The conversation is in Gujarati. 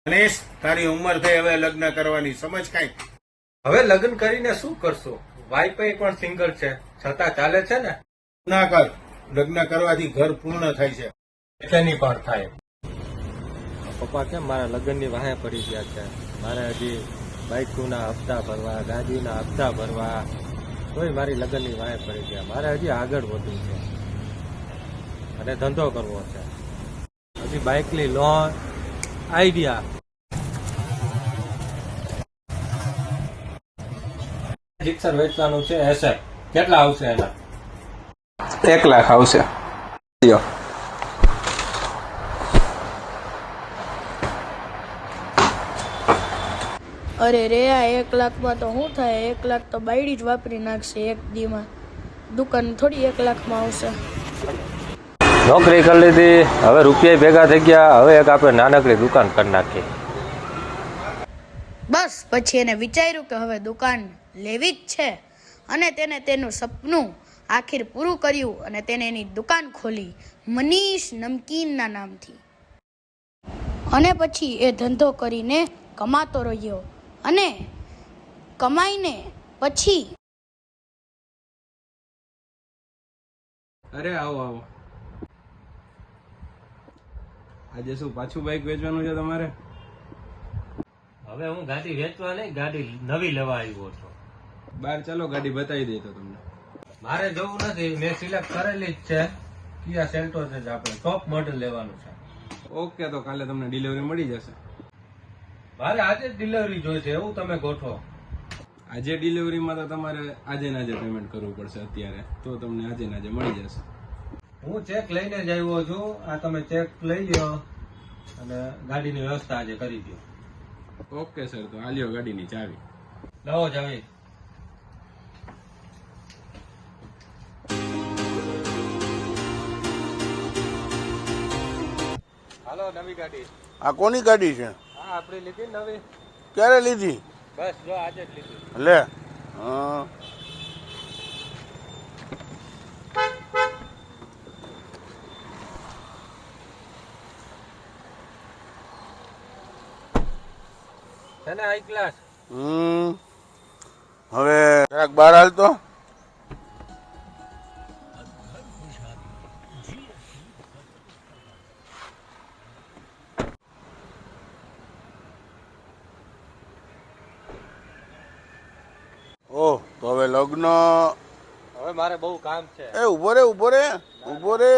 ગણેશ, તારી ઉંમર થઈ હવે લગ્ન કરવાની, સમજ કાંઈ. હવે લગ્ન કરીને શું કરશો? વાઈફ પણ સિંગલ છે, છતાં ચાલે છે ને? ના કર, લગ્ન કરવાથી ઘર પૂર્ણ થાય છે. તેની પણ થાય. પપ્પા કેમ મારા લગ્નની વાહે પડી ગયા છે? મારે હજી બાઇકના હપ્તા ભરવા, ગાડીના હપ્તા ભરવા, તોય મારી લગ્નની વાહે પડી ગયા. મારે હજી આગળ વધવું છે અને ધંધો કરવો છે. હજી બાઇકની લોન, આઈડિયા. જીક્સર વેચવાનું છે. એસેપ કેટલા આવશે એના? 1 લાખ આવશે. અરે રે, આ 1 લાખમાં તો શું થાય? 1 લાખ તો બાયડી જ વાપરી નાખશે એક દીમાં. દુકાન થોડી 1 લાખમાં આવશે. નોકરી કરી લીધી, હવે રૂપિયા ભેગા થઈ ગયા, હવે એક આપણે નાનકડી દુકાન કરી નાખીએ. બસ પછી એને વિચાર્યું કે હવે દુકાન લેવી જ છે, અને તેને તેનું સપનું આખિર પૂરું કર્યું અને તેને એની દુકાન ખોલી મનીષ નમકીનના નામથી. અને પછી એ ધંધો કરીને કમાતો રહ્યો અને કમાઈને પછી અરે આવો આવો. આજે શું પાછું બાઇક વેચવાનું છે તમારે? હવે હું ગાડી વેચવા નહીં, ગાડી નવી લેવા આવ્યો છું. બહાર ચાલો, ગાડી બતાવી દે તો તમને. મારે જવું નથી, મેં સિલેક્ટ કરેલી જ છે. કિયા સેલ્ટોસ જ આપણે ટોપ મોડેલ લેવાનું છે. ઓકે, તો કાલે તમને ડિલિવરી મળી જશે. મારે આજે જ ડિલિવરી જોઈશે, એવું તમે ગોઠવો. આજે ડિલિવરીમાં તો તમારે આજે ને આજે પેમેન્ટ કરવું પડશે અત્યારે, તો તમને આજે ને આજે મળી જશે. હું ચેક લઈને જ આવ્યો છું. આ તમે ચેક લઈ લ્યો અને ગાડીની વ્યવસ્થા આજે કરી દો. ઓકે સર, તો આ લ્યો ગાડીની ચાવી. લાવો જાવી. હાલો, નવી ગાડી. આ કોની ગાડી છે? હા, આપણી લીધી ને નવી. ક્યારે લીધી? બસ જો આજે જ લીધી. લે. હા. છે ને હાઈ ક્લાસ. હવે જરાક બહાર હાલતો. ઓહ, તો હવે લગ્ન. હવે મારે બહુ કામ છે. એ ઉભો રે, ઉભો રે, ઉભો રે.